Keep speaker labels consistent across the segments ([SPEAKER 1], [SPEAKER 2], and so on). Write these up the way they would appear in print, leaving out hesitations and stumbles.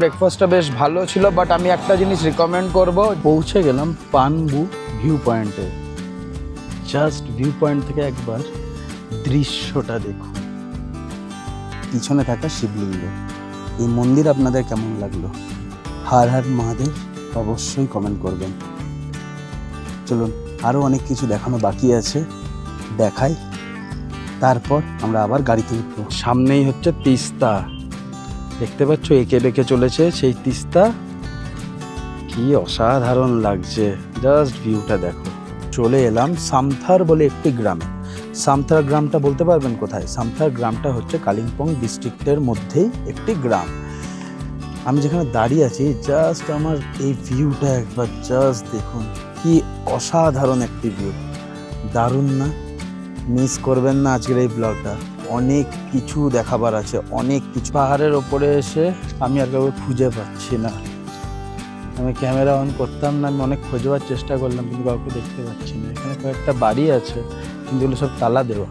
[SPEAKER 1] ব্রেকফাস্টটা বেশ ভালো ছিল, বাট আমি একটা জিনিস রিকমেন্ড করব। পৌঁছে গেলাম পানবু ভিউ পয়েন্টে। জাস্ট ভিউ পয়েন্ট থেকে একবার দৃশ্যটা দেখুন, পিছনে থাকা শিবলিঙ্গ। এই মন্দির আপনাদের কেমন লাগলো? হর হর মহাদেব অবশ্যই কমেন্ট করবেন। চলুন, আরও অনেক কিছু দেখানো বাকি আছে, দেখাই, তারপর আমরা আবার গাড়িতে উঠবো। সামনেই হচ্ছে তিস্তা, দেখতে পাচ্ছ এঁকে বেঁকে চলেছে সেই তিস্তা। কি অসাধারণ লাগছে, জাস্ট ভিউটা দেখো। চলে এলাম সামথার বলে একটি গ্রামে। সামথার গ্রামটা বলতে পারবেন কোথায়? সামথার গ্রামটা হচ্ছে কালিম্পং ডিস্ট্রিক্টের মধ্যেই একটি গ্রাম। আমি যেখানে দাঁড়িয়ে আছি, জাস্ট আমার এই ভিউটা একবার জাস্ট দেখুন, কি অসাধারণ একটি ভিউ, দারুণ না? মিস করবেন না আজকের এই ব্লগটা, অনেক কিছু দেখাবার আছে, অনেক কিছু। পাহাড়ের ওপরে এসে আমি আর কাউকে খুঁজে পাচ্ছি না। আমি ক্যামেরা অন করতাম না, আমি অনেক খোঁজবার চেষ্টা করলাম কিন্তু কাউকে দেখতে পাচ্ছি না। এখানে কয়েকটা বাড়ি আছে কিন্তু এগুলো সব তালা দেওয়া।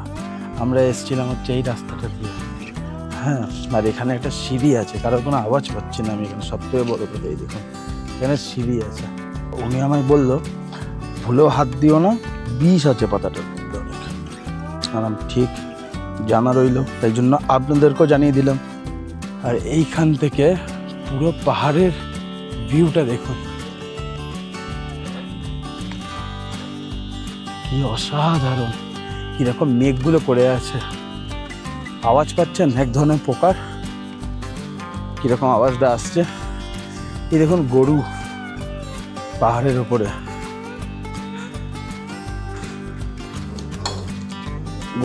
[SPEAKER 1] আমরা এসেছিলাম হচ্ছে এই রাস্তাটা দিয়ে, হ্যাঁ। আর এখানে একটা সিঁড়ি আছে, কারোর কোনো আওয়াজ পাচ্ছি না আমি এখানে, সবথেকে বড় কথা। এই দেখুন এখানে সিঁড়ি আছে। উনি আমায় বললো ভুলেও হাত দিও না, বিষ আছে পাতাটার মধ্যে অনেক। আর আমি ঠিক জানা রইল, তাই জন্য আপনাদেরকেও জানিয়ে দিলাম। আর এইখান থেকে পুরো পাহাড়ের ভিউটা দেখুন, কি অসাধারণ। কিরকম মেঘগুলো পড়ে আছে, আওয়াজ পাচ্ছেন এক ধরনের পোকার, কিরকম আওয়াজটা আসছে। এই দেখুন গরু পাহাড়ের ওপরে,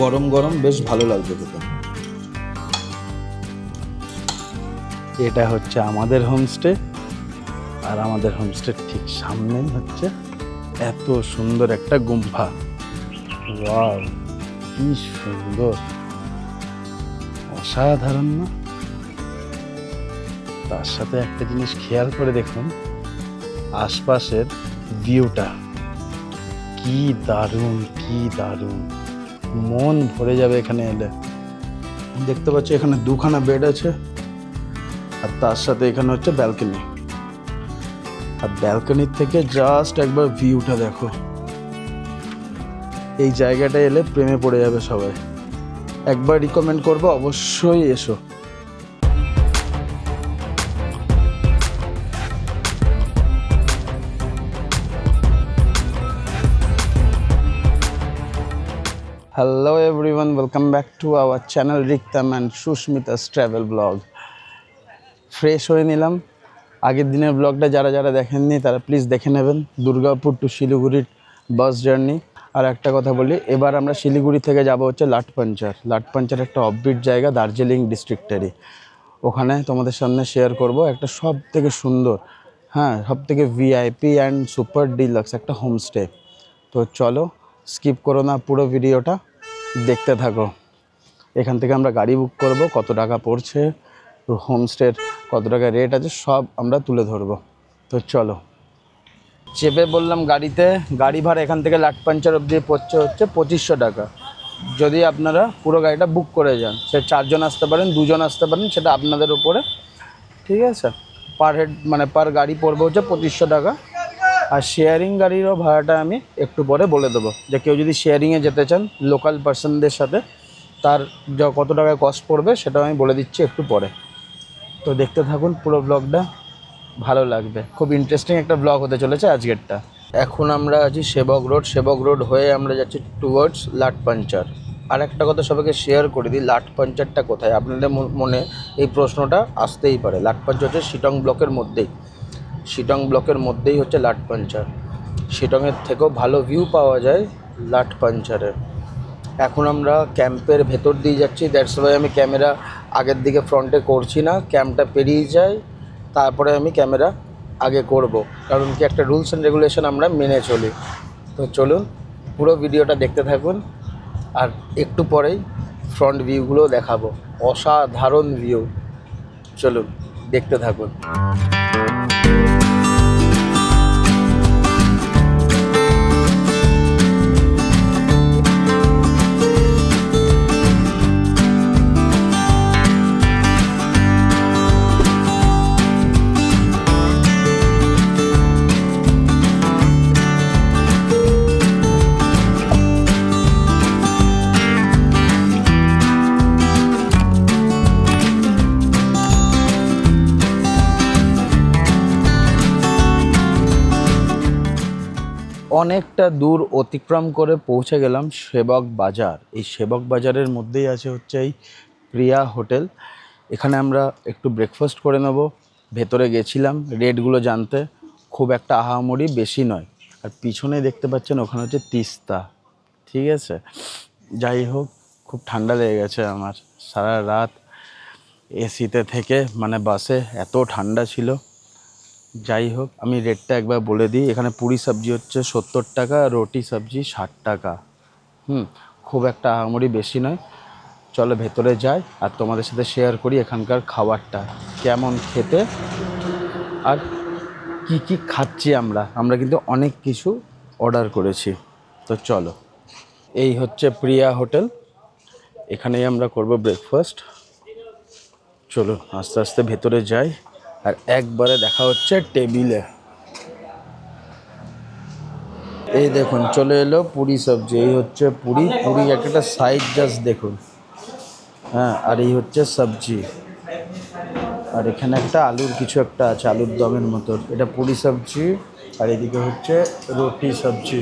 [SPEAKER 1] গরম গরম বেশ ভালো লাগছে খেতে। এটা হচ্ছে আমাদের হোমস্টে, আর আমাদের হোমস্টের ঠিক সামনেই হচ্ছে এত সুন্দর একটা গুম্ফা। ওয়াও, কি সুন্দর, অসাধারণ না? তার সাথে একটা জিনিস খেয়াল করে দেখুন, আশপাশের ভিউটা কি দারুণ, কি দারুণ, মন ভরে যাবে এখানে এলে। দেখতে পাচ্ছি এখানে দুখানা বেড আছে, আর তার সাথে এখানে হচ্ছে ব্যালকনি। আর ব্যালকনির থেকে জাস্ট একবার ভিউটা দেখো। এই জায়গাটা এলে প্রেমে পড়ে যাবে সবাই। একবার রিকমেন্ড করবো, অবশ্যই এসো। Hello everyone, welcome back to our channel Riktam and Susmita's travel blog. Fresh হয়ে নিলাম। আগের দিনের ব্লগটা যারা যারা দেখেননি তারা প্লিজ দেখে নেবেন, দুর্গাপুর টু শিলিগুড়ির বাস জার্নি। আর একটা কথা বলি, এবার আমরা শিলিগুড়ি থেকে যাব হচ্ছে লাটপাঞ্চার। লাটপাঞ্চার একটা অফবিট জায়গা দার্জিলিং ডিস্ট্রিক্টেরই। ওখানে তোমাদের সামনে শেয়ার করব একটা সব থেকে সুন্দর, হ্যাঁ, সব থেকে ভিআইপি অ্যান্ড সুপার ডিলাক্স একটা হোমস্টে। তো চলো, স্কিপ করো না, পুরো ভিডিওটা দেখতে থাকো। এখান থেকে আমরা গাড়ি বুক করব, কত টাকা পড়ছে, হোমস্টের কত টাকা রেট আছে, সব আমরা তুলে ধরবো। তো চলো, চেপে বললাম গাড়িতে। গাড়ি ভাড়া এখান থেকে লাটপাঞ্চার অবধি পড়ছে হচ্ছে 2500 টাকা, যদি আপনারা পুরো গাড়িটা বুক করে যান। সে 4 জন আসতে পারেন, 2 জন আসতে পারেন, সেটা আপনাদের উপরে, ঠিক আছে। পার হেড মানে পার গাড়ি পড়বে হচ্ছে 2500 টাকা। আর শেয়ারিং গাড়িরও ভাড়াটা আমি একটু পরে বলে দেবো, যে কেউ যদি শেয়ারিংয়ে যেতে চান লোকাল পার্সনদের সাথে, তার যা কত টাকা কস্ট পড়বে সেটাও আমি বলে দিচ্ছি একটু পরে। তো দেখতে থাকুন পুরো ব্লগটা, ভালো লাগবে। খুব ইন্টারেস্টিং একটা ব্লগ হতে চলেছে আজকেরটা। এখন আমরা আছি সেবক রোড। সেবক রোড হয়ে আমরা যাচ্ছি টুয়ার্ডস লাটপাঞ্চার। আর একটা কথা সবাইকে শেয়ার করে দিই, লাটপাঞ্চারটা কোথায়? আপনাদের মনে এই প্রশ্নটা আসতেই পারে। লাটপাঞ্চার হচ্ছে শিটং ব্লকের মধ্যেই, শিটং ব্লকের মধ্যেই হচ্ছে লাটপাঞ্চার। শিটংয়ের থেকেও ভালো ভিউ পাওয়া যায় লাটপাঞ্চারে। এখন আমরা ক্যাম্পের ভেতর দিয়ে যাচ্ছি, দ্যাটস ওয়াই আমি ক্যামেরা আগের দিকে ফ্রন্টে করছি না। ক্যাম্পটা পেরিয়ে যায়, তারপরে আমি ক্যামেরা আগে করব, কারণ কি একটা রুলস অ্যান্ড রেগুলেশন আমরা মেনে চলি। তো চলুন পুরো ভিডিওটা দেখতে থাকুন, আর একটু পরেই ফ্রন্ট ভিউগুলো দেখাবো। অসাধারণ ভিউ, চলুন দেখতে থাকুন। অনেকটা দূর অতিক্রম করে পৌঁছে গেলাম সেবক বাজার। এই সেবক বাজারের মধ্যেই আছে হচ্ছে এই প্রিয়া হোটেল। এখানে আমরা একটু ব্রেকফাস্ট করে নেব। ভেতরে গেছিলাম রেটগুলো জানতে, খুব একটা আহামরি বেশি নয়। আর পিছনে দেখতে পাচ্ছেন ওখানে হচ্ছে তিস্তা, ঠিক আছে। যাই হোক, খুব ঠান্ডা লেগে গেছে আমার। সারা রাত এসিতে থেকে মানে বাসে এত ঠান্ডা ছিল। যাই হোক, আমি রেটটা একবার বলে দিই। এখানে পুরি সবজি হচ্ছে 70 টাকা, রুটি সবজি 60 টাকা। খুব একটা আহামরি বেশি নয়। চলো ভেতরে যাই আর তোমাদের সাথে শেয়ার করি এখানকার খাবারটা কেমন খেতে আর কি কি খাচ্ছি। আমরা কিন্তু অনেক কিছু অর্ডার করেছি। তো চলো, এই হচ্ছে প্রিয়া হোটেল, এখানেই আমরা করব ব্রেকফাস্ট। চলো আস্তে আস্তে ভেতরে যাই আর একবারে দেখা হচ্ছে টেবিলে। এই দেখুন চলে এলো পুরি সবজি। এই হচ্ছে পুরি একটা সাইজ জাস্ট দেখুন। হ্যাঁ, আর এই হচ্ছে সবজি। আর এখানে একটা আলুর কিছু একটা আছে, আলুর দমের মতো। এটা পুরি সবজি আর এদিকে হচ্ছে রুটি সবজি।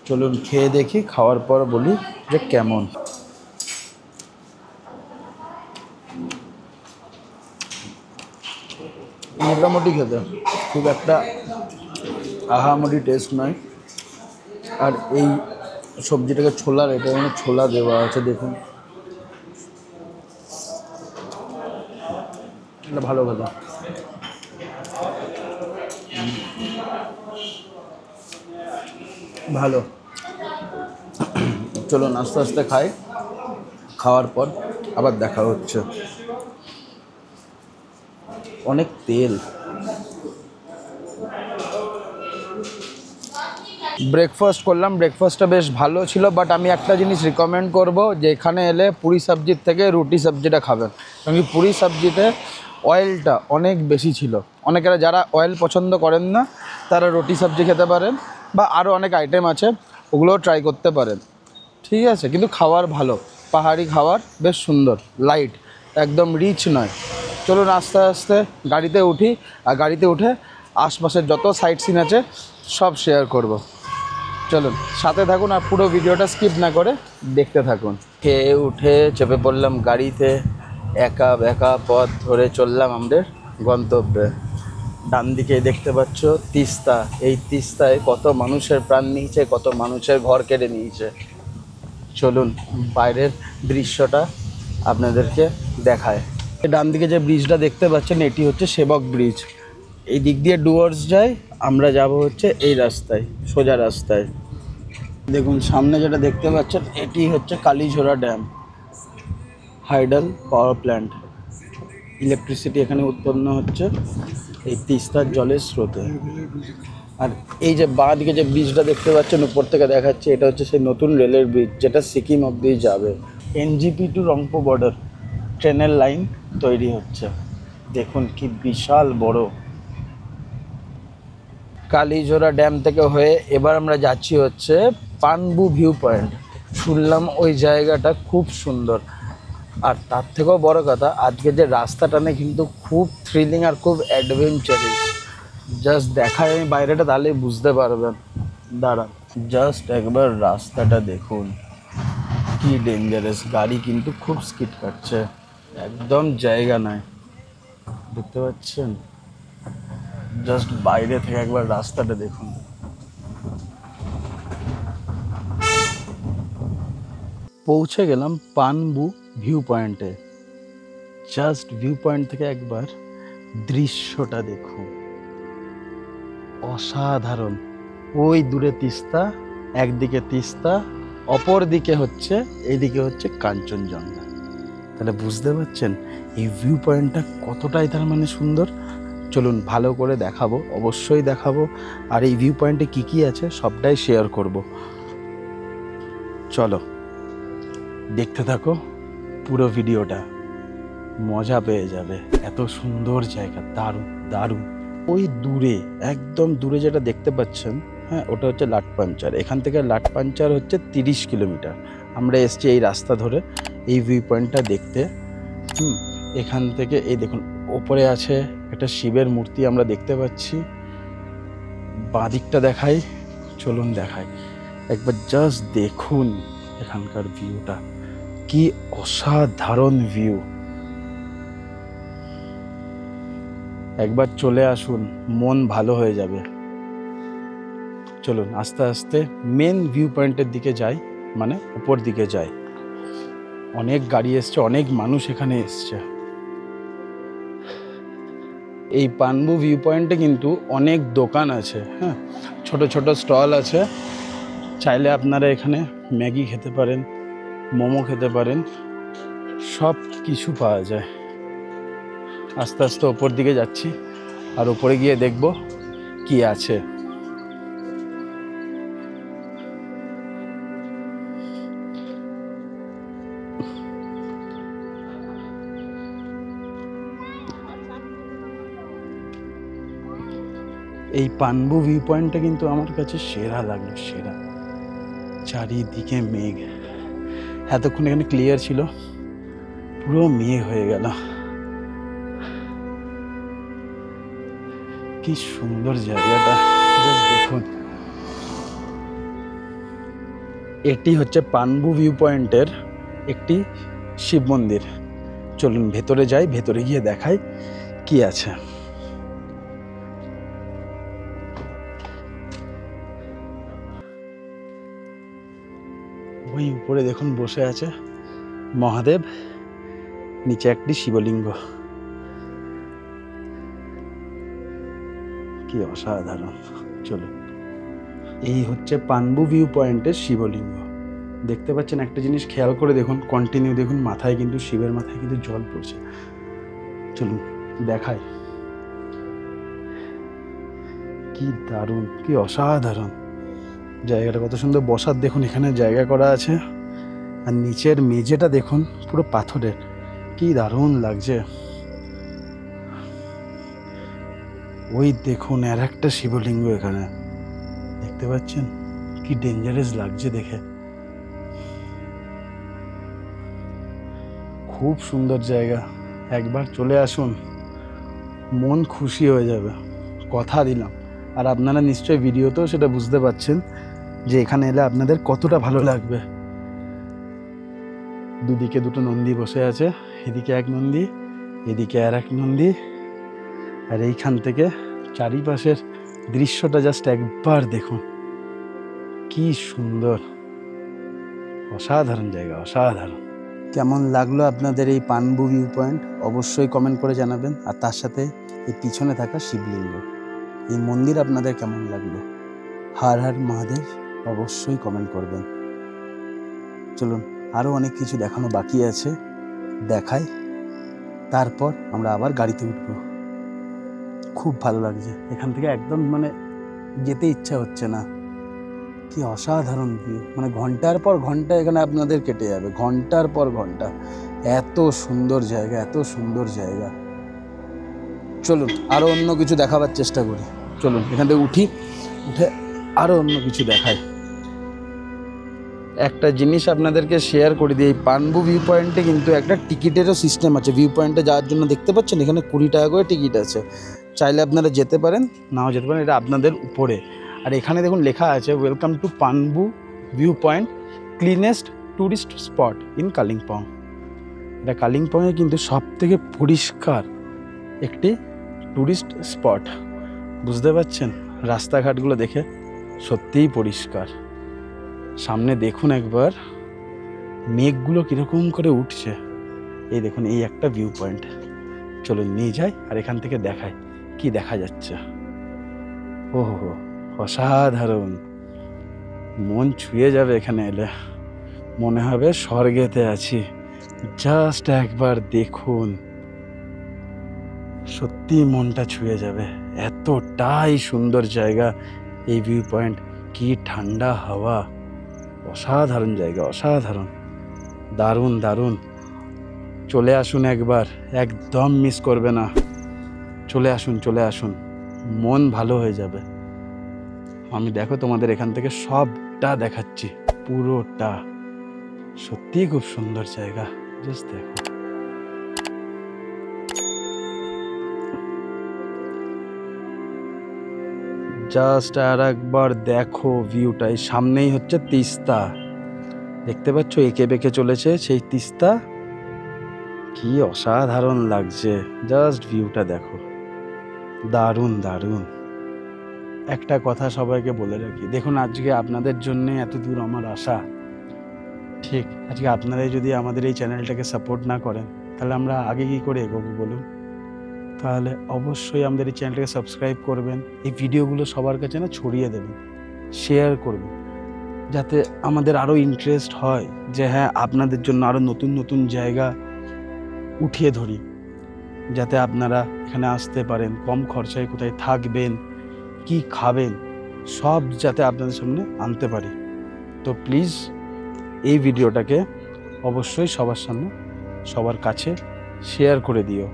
[SPEAKER 1] চলুন খেয়ে দেখি, খাওয়ার পর বলি যে কেমন। মোটামুটি খেতে, খুব একটা আহামরি টেস্ট নয়। আর এই সবজিটাকে ছোলার, এটা মানে ছোলা দেওয়া আছে দেখুন, এটা ভালো কথা। ভালো। চলুন আস্তে আস্তে খাই, খাওয়ার পর আবার দেখা হচ্ছে। অনেক তেল। ব্রেকফাস্ট করলাম, ব্রেকফাস্টটা বেশ ভালো ছিল। বাট আমি একটা জিনিস রিকমেন্ড করব যে এখানে এলে পুরি সবজির থেকে রুটি সবজিটা খাবেন। কারণ কি পুরি সবজিতে অয়েলটা অনেক বেশি ছিল। অনেকেরা যারা অয়েল পছন্দ করেন না তারা রুটি সবজি খেতে পারেন, বা আরও অনেক আইটেম আছে ওগুলোও ট্রাই করতে পারেন, ঠিক আছে। কিন্তু খাবার ভালো, পাহাড়ি খাবার বেশ সুন্দর, লাইট, একদম রিচ নয়। চলুন আস্তে আস্তে গাড়িতে উঠি, আর গাড়িতে উঠে আশপাশের যত সাইট সিন আছে সব শেয়ার করব। চলুন সাথে থাকুন আর পুরো ভিডিওটা স্কিপ না করে দেখতে থাকুন। খেয়ে উঠে চেপে পড়লাম গাড়িতে, একা বেকা পথ ধরে চললাম আমাদের গন্তব্যে। ডান দিকে দেখতে পাচ্ছ তিস্তা। এই তিস্তায় কত মানুষের প্রাণ নিয়েছে, কত মানুষের ঘর কেড়ে নিয়েছে। চলুন বাইরের দৃশ্যটা আপনাদেরকে দেখায়। ডান দিকে যে ব্রিজটা দেখতে পাচ্ছেন এটি হচ্ছে সেবক ব্রিজ। এই দিক দিয়ে ডুয়ার্স যায়, আমরা যাব হচ্ছে এই রাস্তায়, সোজা রাস্তায়। দেখুন সামনে যেটা দেখতে পাচ্ছেন এটি হচ্ছে Kalijhora dam, hydel power plant. Electricity এখানে উৎপন্ন হচ্ছে এই তিস্তার জলের স্রোতে। আর এই যে বাঁ দিকে যে ব্রিজটা দেখতে পাচ্ছেন উপর থেকে দেখাচ্ছে, এটা হচ্ছে সেই নতুন রেলের ব্রিজ যেটা সিকিম অব্দি যাবে। এনজিপি টু রংপুর বর্ডার ট্রেনের লাইন তৈরি হচ্ছে। দেখুন কি বিশাল বড়। কালীঝোড়া ড্যাম থেকে হয়ে এবার আমরা যাচ্ছি হচ্ছে পানবু ভিউ পয়েন্ট। শুনলাম ওই জায়গাটা খুব সুন্দর। আর তার থেকেও বড় কথা, আজকে যে রাস্তাটা নেই কিন্তু খুব থ্রিলিং আর খুব অ্যাডভেঞ্চারাস। জাস্ট দেখায় আমি বাইরেটা, তাহলেই বুঝতে পারবেন। দাঁড়ান, জাস্ট একবার রাস্তাটা দেখুন কি ডেঞ্জারাস। গাড়ি কিন্তু খুব স্কিড কাটছে, একদম জায়গা নাই, দেখতে পাচ্ছেন। জাস্ট বাইরে থেকে একবার রাস্তাটা দেখুন। পৌঁছে গেলাম পানবু ভিউ পয়েন্টে। জাস্ট ভিউ পয়েন্ট থেকে একবার দৃশ্যটা দেখুন, অসাধারণ। ওই দূরে তিস্তা, একদিকে তিস্তা, অপর দিকে হচ্ছে, এইদিকে হচ্ছে কাঞ্চনজঙ্ঘা। তাহলে বুঝতে পারছেন এই ভিউ পয়েন্টটা কতটাই তার মানে সুন্দর। চলুন ভালো করে দেখাবো, অবশ্যই দেখাবো। আর এই ভিউ পয়েন্টে কী কী আছে সবটাই শেয়ার করব। চলো দেখতে থাকো পুরো ভিডিওটা, মজা পেয়ে যাবে। এত সুন্দর জায়গা, দারুণ দারুণ। ওই দূরে, একদম দূরে যেটা দেখতে পাচ্ছেন, হ্যাঁ ওটা হচ্ছে লাটপাঞ্চার। এখান থেকে লাটপাঞ্চার হচ্ছে 30 কিলোমিটার। আমরা এসছি এই রাস্তা ধরে এই ভিউ পয়েন্টটা দেখতে। এখান থেকে এই দেখুন ওপরে আছে একটা শিবের মূর্তি আমরা দেখতে পাচ্ছি। বাঁ দিকটা দেখাই, চলুন দেখাই একবার, জাস্ট দেখুন এখানকার ভিউটা, কি অসাধারণ ভিউ। একবার চলে আসুন, মন ভালো হয়ে যাবে। চলুন আস্তে আস্তে মেন ভিউ পয়েন্টের দিকে যাই, মানে উপর দিকে যাই। অনেক গাড়ি এসছে, অনেক মানুষ এখানে এসছে। এই পানবু ভিউ পয়েন্টে কিন্তু অনেক দোকান আছে, হ্যাঁ, ছোট ছোট স্টল আছে। চাইলে আপনারা এখানে ম্যাগি খেতে পারেন, মোমো খেতে পারেন, সব কিছু পাওয়া যায়। আস্তে আস্তে ওপর দিকে যাচ্ছি, আর উপরে গিয়ে দেখব কি আছে। এই পানবু ভিউ পয়েন্টটা কিন্তু আমার কাছে সেরা লাগলো, সেরা। চারিদিকে মেঘ, এতক্ষণ এখানে ক্লিয়ার ছিল, পুরো মেঘ হয়ে গেল। কি সুন্দর জায়গাটা, জাস্ট দেখুন। এটি হচ্ছে পানবু ভিউ পয়েন্টের একটি শিব মন্দির। চলুন ভেতরে যাই, ভেতরে গিয়ে দেখাই কি আছে। ওই উপরে দেখুন বসে আছে মহাদেব, নিচে একটি শিবলিঙ্গ, কি অসাধারণ। চলুন, এই হচ্ছে পানবু ভিউ পয়েন্টের শিবলিঙ্গ। দেখতে পাচ্ছেন, একটা জিনিস খেয়াল করে দেখুন, কন্টিনিউ দেখুন, মাথায় কিন্তু শিবের মাথায় কিন্তু জল পড়ছে। চলুন দেখাই, কি দারুণ, কি অসাধারণ জায়গাটা, কত সুন্দর বসার দেখুন এখানে জায়গা করা আছে। আর নিচের মেঝেটা দেখুন পুরো পাথরের, কি দারুণ লাগছে। ওই দেখুন আর একটা শিবলিঙ্গ এখানে, দেখতে পাচ্ছেন, কি ডেঞ্জারাস লাগছে দেখে। খুব সুন্দর জায়গা, একবার চলে আসুন, মন খুশি হয়ে যাবে, কথা দিলাম। আর আপনারা নিশ্চয়ই ভিডিওতেও সেটা বুঝতে পারছেন যে এখানে এলে আপনাদের কতটা ভালো লাগবে। দুদিকে দুটো নন্দী বসে আছে, এদিকে এক নন্দী, এদিকে আর এক নন্দী। আর এইখান থেকে চারিপাশের দৃশ্যটা জাস্ট একবার দেখুন, কি সুন্দর, অসাধারণ জায়গা, অসাধারণ। কেমন লাগলো আপনাদের এই পানবু ভিউ পয়েন্ট অবশ্যই কমেন্ট করে জানাবেন। আর তার সাথে এই পিছনে থাকা শিবলিঙ্গ, এই মন্দির আপনাদের কেমন লাগলো? হর হর মহাদেব অবশ্যই কমেন্ট করবেন। চলুন, আরও অনেক কিছু দেখানো বাকি আছে, দেখাই, তারপর আমরা আবার গাড়িতে উঠবো। খুব ভালো লাগছে এখান থেকে, একদম মানে যেতে ইচ্ছা হচ্ছে না। কি অসাধারণ ভিউ, মানে ঘন্টার পর ঘন্টা এখানে আপনাদের কেটে যাবে, ঘন্টার পর ঘন্টা। এত সুন্দর জায়গা, এত সুন্দর জায়গা। চলুন আরও অন্য কিছু দেখাবার চেষ্টা করি। চলুন এখান থেকে উঠি, উঠে আরও অন্য কিছু দেখাই। একটা জিনিস আপনাদেরকে শেয়ার করে দিই, এই পানবু ভিউ পয়েন্টে কিন্তু একটা টিকিটেরও সিস্টেম আছে। ভিউ পয়েন্টে যাওয়ার জন্য দেখতে পাচ্ছেন এখানে 20 টাকা করে টিকিট আছে। চাইলে আপনারা যেতে পারেন, নাও যেতে পারেন, এটা আপনাদের উপরে। আর এখানে দেখুন লেখা আছে, welcome to পানবু view point, cleanest tourist spot in Kalimpong. এটা কালিম্পংয়ে কিন্তু সব থেকে পরিষ্কার একটি ট্যুরিস্ট স্পট। বুঝতে পারছেন, রাস্তাঘাটগুলো দেখে সত্যিই পরিষ্কার। সামনে দেখুন একবার, মেঘগুলো কীরকম করে উঠছে। এই দেখুন, এই একটা ভিউ পয়েন্ট। চলুন নিয়ে যাই আর এখান থেকে দেখাই কি দেখা যাচ্ছে। ও হো, অসাধারণ, মন ছুঁয়ে যাবে এখানে এলে, মনে হবে স্বর্গেতে আছি। জাস্ট একবার দেখুন, সত্যি মনটা ছুঁয়ে যাবে, এতটাই সুন্দর জায়গা এই ভিউ পয়েন্ট। কি ঠান্ডা হাওয়া, অসাধারণ জায়গা, অসাধারণ, দারুণ দারুণ। চলে আসুন একবার, একদম মিস করবে না। চলে আসুন, চলে আসুন, মন ভালো হয়ে যাবে। আমি দেখো তোমাদের এখান থেকে সবটা দেখাচ্ছি, পুরোটা। সত্যিই খুব সুন্দর জায়গা, জাস্ট দেখো। জাস্ট আর একবার দেখো ভিউটা। এই সামনেই হচ্ছে তিস্তা, দেখতে পাচ্ছ এঁকে বেঁকে চলেছে সেই তিস্তা। কি অসাধারণ লাগছে, জাস্ট ভিউটা দেখো, দারুণ দারুণ। একটা কথা সবাইকে বলে রাখি, দেখুন আজকে আপনাদের জন্য এত দূর আমার আসা, ঠিক আজকে আপনারাই যদি আমাদের এই চ্যানেলটাকে সাপোর্ট না করেন তাহলে আমরা আগে কি করে এগোবো বলুন। তাহলে অবশ্যই আমাদের এই চ্যানেলটাকে সাবস্ক্রাইব করবেন, এই ভিডিওগুলো সবার কাছে না ছড়িয়ে দেবেন, শেয়ার করবেন, যাতে আমাদের আরও ইন্টারেস্ট হয় যে হ্যাঁ আপনাদের জন্য আরও নতুন নতুন জায়গা উঠিয়ে ধরি, যাতে আপনারা এখানে আসতে পারেন, কম খরচায় কোথায় থাকবেন, কি খাবেন, সব যাতে আপনাদের সামনে আনতে পারি। তো প্লিজ এই ভিডিওটাকে অবশ্যই সবার সামনে, সবার কাছে শেয়ার করে দিও,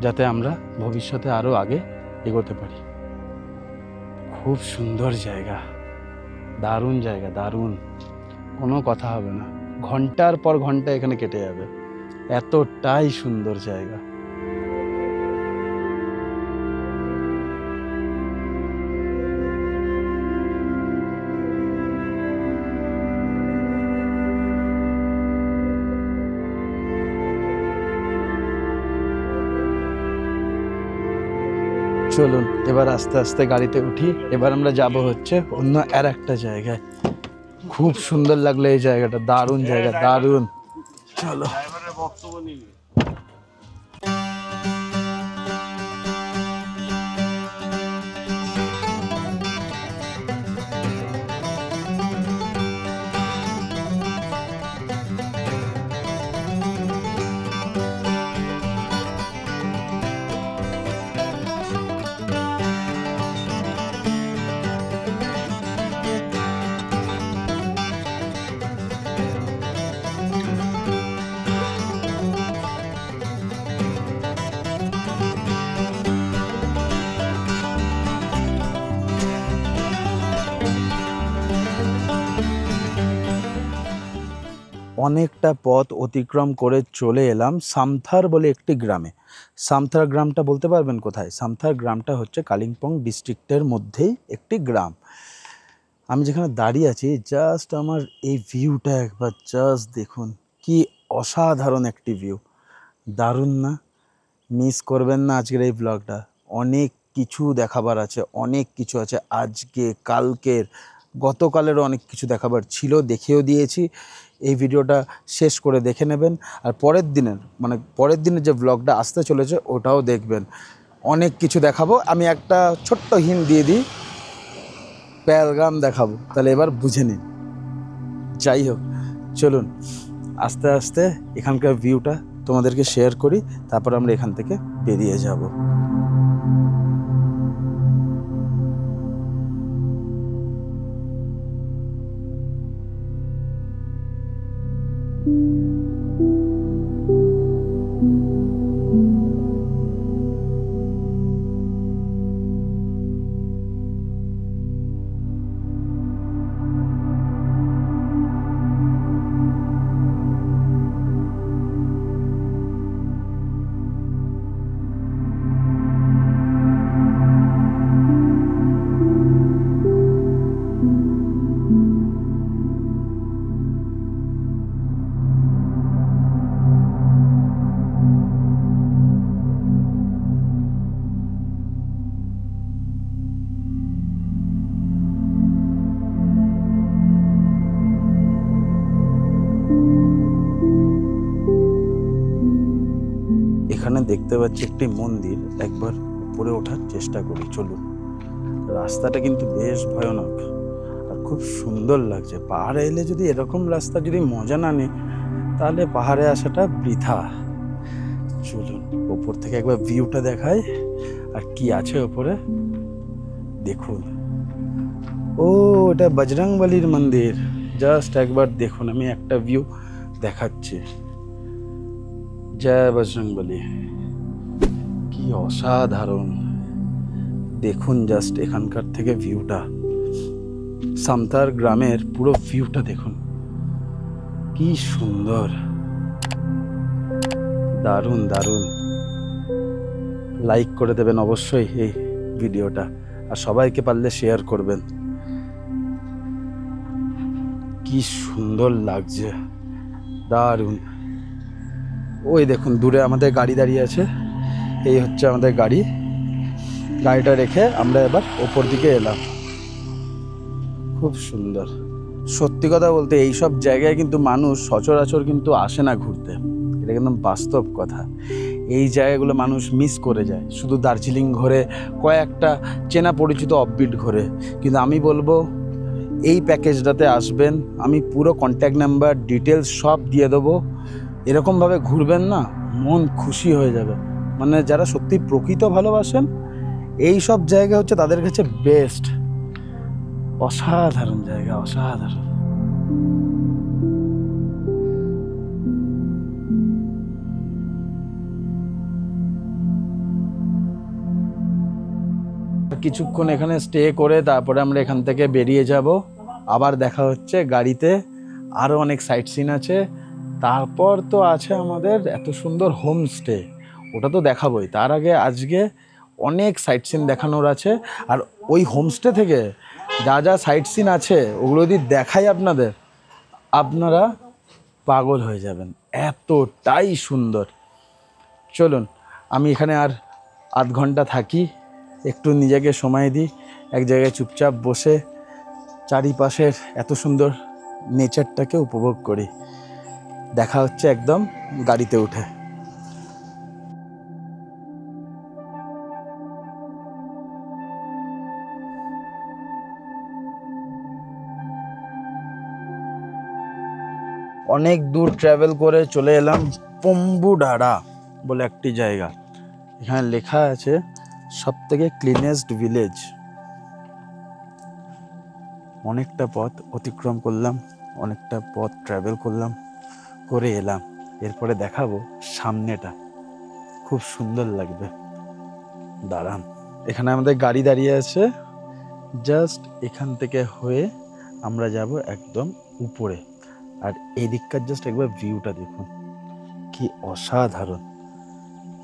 [SPEAKER 1] যাতে আমরা ভবিষ্যতে আরও আগে এগোতে পারি। খুব সুন্দর জায়গা, দারুণ জায়গা, দারুণ, কোনো কথা হবে না, ঘন্টার পর ঘন্টা এখানে কেটে যাবে, এতটাই সুন্দর জায়গা। চলুন এবার আস্তে আস্তে গাড়িতে উঠি, এবার আমরা যাব হচ্ছে অন্য আর একটা জায়গায়। খুব সুন্দর লাগলো এই জায়গাটা, দারুণ জায়গা, দারুণ। চলো অনেকটা পথ অতিক্রম করে চলে এলাম সামথার বলে একটি গ্রামে। সামথার গ্রামটা বলতে পারবেন কোথায়? সামথার গ্রামটা হচ্ছে কালিম্পং ডিস্ট্রিক্টের মধ্যেই একটি গ্রাম। আমি যেখানে দাঁড়িয়ে আছি, জাস্ট আমার এই ভিউটা একবার জাস্ট দেখুন, কি অসাধারণ একটি ভিউ, দারুণ না? মিস করবেন না আজকের এই ব্লগটা, অনেক কিছু দেখাবার আছে, অনেক কিছু আছে আজকে, কালকের, গতকালেরও অনেক কিছু দেখাবার ছিল, দেখিয়েও দিয়েছি। এই ভিডিওটা শেষ করে দেখে নেবেন, আর পরের দিনের যে ব্লগটা আসতে চলেছে ওটাও দেখবেন, অনেক কিছু দেখাবো। আমি একটা ছোট্ট হিন্ট দিয়ে দিই, পেহেলগাম দেখাবো, তাহলে এবার বুঝে নিন। যাই হোক, চলুন আস্তে আস্তে এখানকার ভিউটা তোমাদেরকে শেয়ার করি, তারপর আমরা এখান থেকে বেরিয়ে যাব। এখানে দেখতে পাচ্ছি একটি মন্দির, একবার উপরে ওঠার চেষ্টা করি, চলুন। রাস্তাটা কিন্তু বেশ ভয়ানক আর খুব সুন্দর লাগছে। পাহাড়ে এলে যদি এরকম রাস্তা যদি মজা না নেই, তাহলে পাহাড়ে আসাটা বৃথা। চলুন ওপর থেকে একবার ভিউটা দেখাই, আর কি আছে ওপরে দেখুন। ও, এটা বজরংবলীর মন্দির, জাস্ট একবার দেখুন, আমি একটা ভিউ দেখাচ্ছি। জয় বজরংবলী, কি অসাধারণ, দেখুন জাস্ট এখানকার থেকে ভিউটা, সামথার গ্রামের পুরো ভিউটা দেখুন, কি সুন্দর, দারুণ দারুণ। লাইক করে দেবেন অবশ্যই এই ভিডিওটা, আর সবাইকে পারলে শেয়ার করবেন। কি সুন্দর লাগছে, দারুণ। ওই দেখুন দূরে আমাদের গাড়ি দাঁড়িয়ে আছে, এই হচ্ছে আমাদের গাড়ি। গাড়িটা রেখে আমরা এবার ওপর দিকে এলাম। খুব সুন্দর। সত্যি কথা বলতে এইসব জায়গায় কিন্তু মানুষ সচরাচর কিন্তু আসে না ঘুরতে, এটা একদম বাস্তব কথা। এই জায়গাগুলো মানুষ মিস করে যায়, শুধু দার্জিলিং ঘোরে, কয়েকটা চেনা পরিচিত অফবিট ঘোরে। কিন্তু আমি বলবো এই প্যাকেজটাতে আসবেন, আমি পুরো কন্ট্যাক্ট নাম্বার ডিটেলস সব দিয়ে দেবো। এরকমভাবে ঘুরবেন না, মন খুশি হয়ে যাবে। মানে যারা সত্যি প্রকৃত ভালোবাসেন এই সব জায়গা হচ্ছে তাদের কাছে বেস্ট। অসাধারণ জায়গা, অসাধারণ। কিছুক্ষণ এখানে স্টে করে তারপরে আমরা এখান থেকে বেরিয়ে যাব। আবার দেখা হচ্ছে গাড়িতে। আরও অনেক সাইট সিন আছে। তারপর তো আছে আমাদের এত সুন্দর হোমস্টে, ওটা তো দেখাবোই। তার আগে আজকে অনেক সাইট সিন দেখানোর আছে। আর ওই হোমস্টে থেকে যা যা সাইট সিন আছে ওগুলো যদি দেখাই আপনাদের, আপনারা পাগল হয়ে যাবেন, এতটাই সুন্দর। চলুন, আমি এখানে আর আধ ঘন্টা থাকি, একটু নিজেকে সময় দিই, এক জায়গায় চুপচাপ বসে চারিপাশের এত সুন্দর নেচারটাকে উপভোগ করি। দেখা হচ্ছে একদম গাড়িতে উঠে। অনেক দূর ট্রাভেল করে চলে এলাম পম্বুডারা বলে একটি জায়গা। এখানে লেখা আছে সবথেকে ক্লিনেস্ট ভিলেজ। অনেকটা পথ অতিক্রম করলাম, অনেকটা পথ ট্রাভেল করলাম, করে এলাম। এরপরে দেখাবো সামনেটা, খুব সুন্দর লাগবে। দাঁড়ান, এখানে আমাদের গাড়ি দাঁড়িয়ে আছে। জাস্ট এখান থেকে হয়ে আমরা যাব একদম উপরে। আর এই দিককার জাস্ট একবার ভিউটা দেখুন, কি অসাধারণ।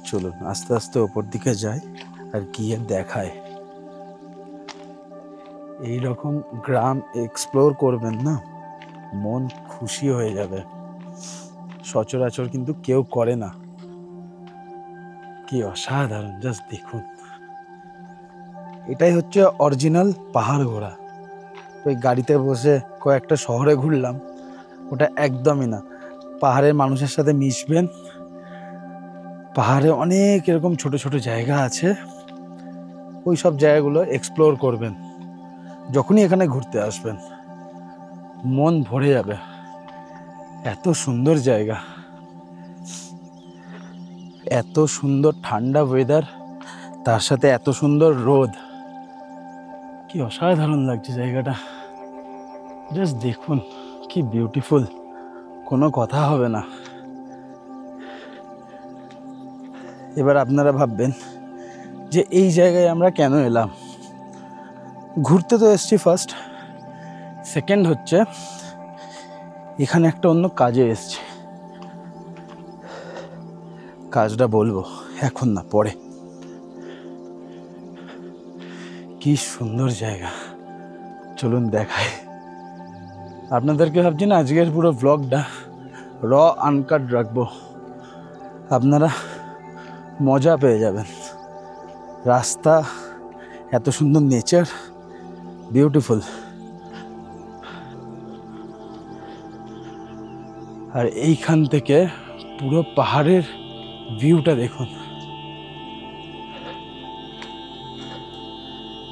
[SPEAKER 1] চলুন আস্তে আস্তে ওপর দিকে যাই আর গিয়ে দেখায়। এইরকম গ্রাম এক্সপ্লোর করবেন না, মন খুশি হয়ে যাবে। সচরাচর কিন্তু কেউ করে না। কি অসাধারণ, জাস্ট দেখুন। এটাই হচ্ছে অরিজিনাল পাহাড় ঘোরা। ওই গাড়িতে বসে কয়েকটা শহরে ঘুরলাম, ওটা একদমই না। পাহাড়ের মানুষের সাথে মিশবেন। পাহাড়ে অনেক এরকম ছোট ছোট জায়গা আছে, ওই সব জায়গাগুলো এক্সপ্লোর করবেন। যখনই এখানে ঘুরতে আসবেন মন ভরে যাবে। এত সুন্দর জায়গা, এত সুন্দর ঠান্ডা ওয়েদার, তার সাথে এত সুন্দর রোদ। কি অসাধারণ লাগছে জায়গাটা, জাস্ট দেখুন কি বিউটিফুল, কোনো কথা হবে না। এবার আপনারা ভাববেন যে এই জায়গায় আমরা কেন এলাম। ঘুরতে তো এসছি ফার্স্ট, সেকেন্ড হচ্ছে এখানে একটা অন্য কাজে এসছি। কাজটা বলবো এখন না, পরে। কি সুন্দর জায়গা, চলুন দেখাই আপনাদেরকে। ভাবছি না আজকের পুরো ব্লগটা আনকাট রাখবো, আপনারা মজা পেয়ে যাবেন। রাস্তা, এত সুন্দর নেচার, বিউটিফুল। আর এইখান থেকে পুরো পাহাড়ের ভিউটা দেখুন,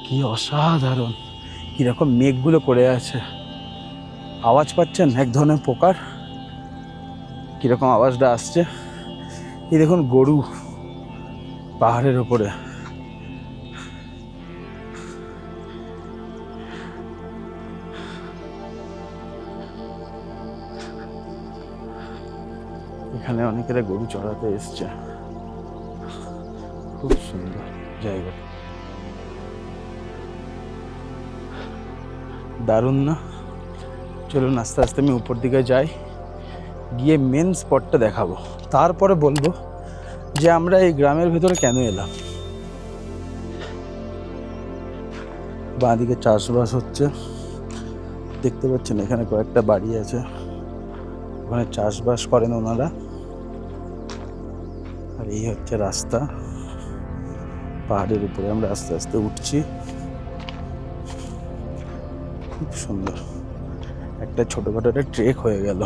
[SPEAKER 1] কি অসাধারণ। কিরকম মেঘগুলো করে আছে, আওয়াজ পাচ্ছেন এক ধরনের পোকার, কিরকম আওয়াজটা আসছে। এই দেখুন গরু পাহাড়ের ওপরে। এখানে অনেকেরা গরু চড়াতে এসছে। খুব সুন্দর জায়গা, দারুণ না? চলুন আস্তে আস্তে আমি উপর দিকে যাই, গিয়ে মেন স্পটটা দেখাবো, তারপরে বলবো যে আমরা এই গ্রামের ভেতরে কেন এলাম। বাঁদিকে চাষবাস হচ্ছে, দেখতে পাচ্ছেন এখানে কয়েকটা বাড়ি আছে, ওখানে চাষবাস করেন ওনারা। আর এই হচ্ছে রাস্তা, পাহাড়ের উপরে আমরা আস্তে আস্তে উঠছি, খুব সুন্দর একটা ছোটখাটো একটা ট্রেক হয়ে গেল।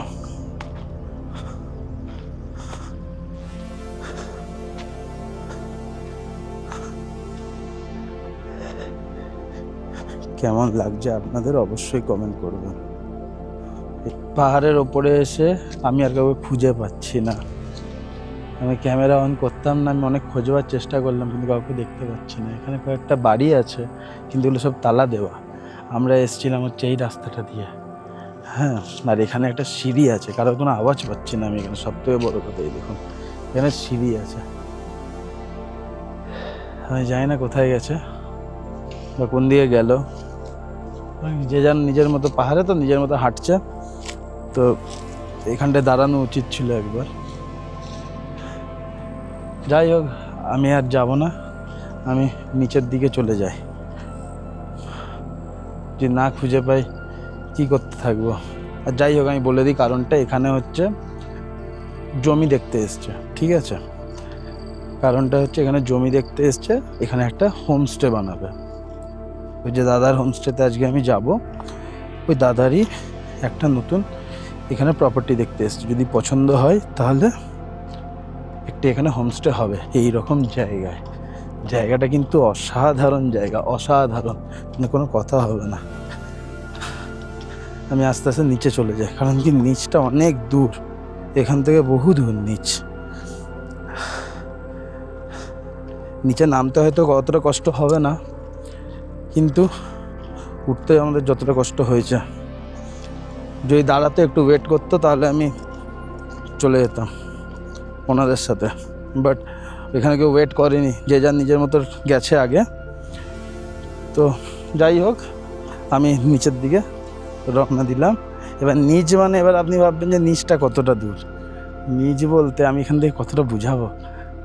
[SPEAKER 1] কেমন লাগছে আপনাদের অবশ্যই কমেন্ট করবেন। পাহাড়ের ওপরে এসে আমি আর কাউকে খুঁজে পাচ্ছি না। আমি ক্যামেরা অন করতাম না, আমি অনেক খোঁজবার চেষ্টা করলাম কিন্তু কাউকে দেখতে পাচ্ছি না। এখানে কয়েকটা বাড়ি আছে কিন্তু এগুলো সব তালা দেওয়া। আমরা এসেছিলাম হচ্ছে এই রাস্তাটা দিয়ে, হ্যাঁ। আর এখানে একটা সিঁড়ি আছে, কারোর কোনো আওয়াজ পাচ্ছি না আমি এখানে, সবথেকে বড় কথা। এই দেখুন এখানে সিঁড়ি আছে, আমি জানি না কোথায় গেছে বা কোন দিকে গেল। যে যার নিজের মতো, পাহাড়ে তো নিজের মতো হাঁটছে, তো এখানটায় দাঁড়ানো উচিত ছিল একবার। যাই হোক, আমি আর যাব না, আমি নিচের দিকে চলে যাই। যদি না খুঁজে পাই কি করতে থাকবো। আর যাই হোক, আমি বলে দিই কারণটা। এখানে হচ্ছে জমি দেখতে এসছে, ঠিক আছে? কারণটা হচ্ছে এখানে জমি দেখতে এসছে, এখানে একটা হোমস্টে বানাবে। ওই যে দাদার হোমস্টেতে আজকে আমি যাব, ওই দাদারই একটা নতুন এখানে প্রপার্টি দেখতে এসছে। যদি পছন্দ হয় তাহলে একটি এখানে হোমস্টে হবে এই রকম জায়গায়। জায়গাটা কিন্তু অসাধারণ জায়গা, অসাধারণ, মানে কোনো কথা হবে না। আমি আস্তে আস্তে নিচে চলে যাই, কারণ কি নিচটা অনেক দূর, এখান থেকে বহু দূর নিচ। নিচে নামতে হয়তো অতটা কষ্ট হবে না, কিন্তু উঠতে আমাদের যতটা কষ্ট হয়েছে। যদি দাঁড়াতে একটু ওয়েট করতো তাহলে আমি চলে যেতাম ওনাদের সাথে, বাট এখানে কেউ ওয়েট করেনি, যে যার নিজের মতো গেছে আগে। তো যাই হোক, আমি নিচের দিকে রওনা দিলাম। এবার নিচ মানে, এবার আপনি ভাববেন যে নিচটা কতটা দূর। নিচ বলতে আমি এখান থেকে কতটা বুঝাবো,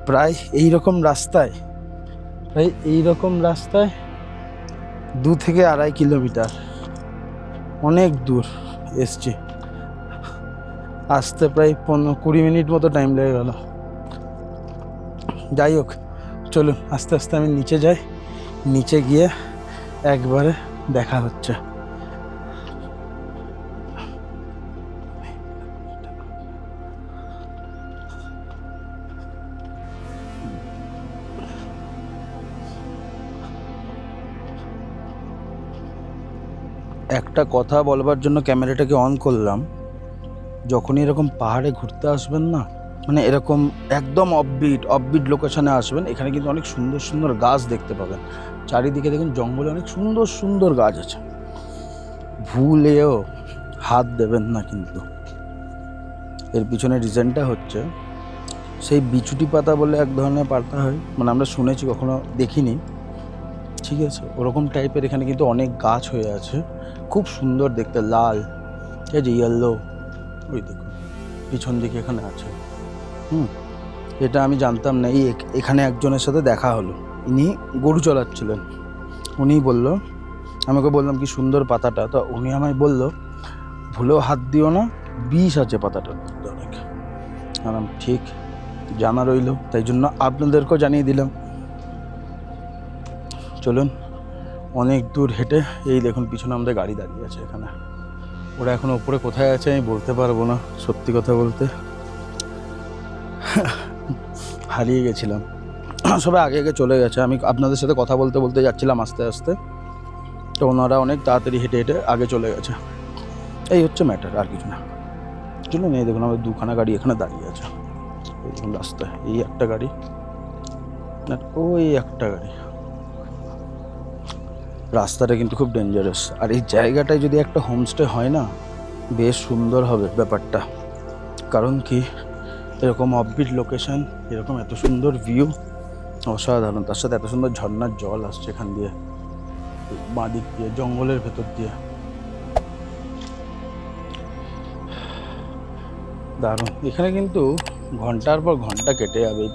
[SPEAKER 1] প্রায় এই রকম রাস্তায়, 2 থেকে 2.5 কিলোমিটার, অনেক দূর এসছি। আসতে প্রায় 15-20 মিনিট মতো টাইম লেগে গেল। যাই হোক, চলুন আস্তে আস্তে আমি নিচে যাই, নিচে গিয়ে একবারে দেখা হচ্ছে। একটা কথা বলবার জন্য ক্যামেরাটাকে অন করলাম। যখনই এরকম পাহাড়ে ঘুরতে আসবেন না, মানে এরকম একদম অফবিট লোকেশনে আসবেন, এখানে কিন্তু অনেক সুন্দর সুন্দর গাছ দেখতে পাবেন। চারিদিকে দেখুন জঙ্গলে অনেক সুন্দর সুন্দর গাছ আছে, ভুলেও হাত দেবেন না কিন্তু। এর পিছনে রিজনটা হচ্ছে, সেই বিচুটি পাতা বলে এক ধরনের পাতা হয়, মানে আমরা শুনেছি, কখনো দেখিনি, ঠিক আছে? ওরকম টাইপের এখানে কিন্তু অনেক গাছ হয়ে আছে, খুব সুন্দর দেখতে, লাল, ঠিক আছে, ইয়েলো। ওই দেখুন পিছন দিকে এখানে আছে। এটা আমি জানতাম না। এখানে একজনের সাথে দেখা হলো, ইনি গরু চড়াচ্ছিলেন। উনি বলল, আমাকে বললাম কি সুন্দর পাতাটা, তো উনি আমায় বলল ভুলেও হাত দিও না, বিষ আছে পাতাটার মধ্যে অনেক। আর ঠিক জানা রইল, তাই জন্য আপনাদেরকেও জানিয়ে দিলাম। চলুন, অনেক দূর হেঁটে, এই দেখুন পিছনে আমাদের গাড়ি দাঁড়িয়ে আছে এখানে। ওরা এখন ওপরে কোথায় আছে আমি বলতে পারবো না, সত্যি কথা বলতে হারিয়ে গেছিলাম। সবাই আগে আগে চলে গেছে, আমি আপনাদের সাথে কথা বলতে বলতে যাচ্ছিলাম আস্তে আস্তে, তো ওনারা অনেক তাড়াতাড়ি হেঁটে হেঁটে আগে চলে গেছে। এই হচ্ছে ম্যাটার, আর কিছু না। চলুন, এই দেখুন আমাদের 2খানা গাড়ি এখানে দাঁড়িয়ে আছে। এই দেখুন রাস্তায় এই একটা গাড়ি, ওই একটা গাড়ি। রাস্তাটা কিন্তু খুব ডেঞ্জারাস। আর এই জায়গাটায় যদি একটা হোমস্টে হয় না, বেশ সুন্দর হবে ব্যাপারটা। কারণ কি, এরকম অফবিট লোকেশন, এরকম এত সুন্দর ভিউ, অসাধারণ। তার সাথে এত সুন্দর ঝর্ণার জল আসছে এখান দিয়ে, বাঁ দিক দিয়ে, জঙ্গলের ভেতর দিয়ে, দারুণ। এখানে কিন্তু ঘন্টার পর ঘন্টা কেটে যাবে। এই